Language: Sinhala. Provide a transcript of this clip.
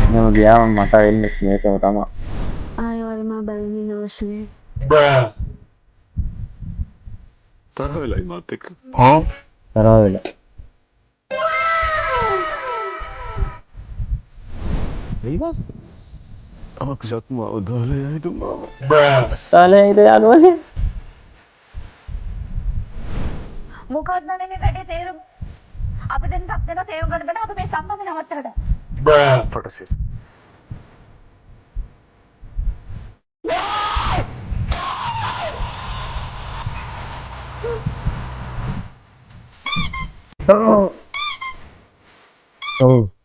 එහෙම ගියාම මට වෙන්නේ මේකම තමයි. ආයෙ වල්ම බලමින් අවශ්‍යයි. තරහ වෙලයි මාත් එක්ක. තරහ වෙලා. ඒවා අක්ෂත් මාව දාලා යයි තුමාව. සාලේ ඉඳ යනවනේ. මොකක්ද නේ මේ වැඩේ තේරුම? අපි දැන් තත්ත්වයට තේරුම් ගන්න බෑ අපි මේ සම්බන්ධ නවත්තලා දැන්. පටසිර. ඔව්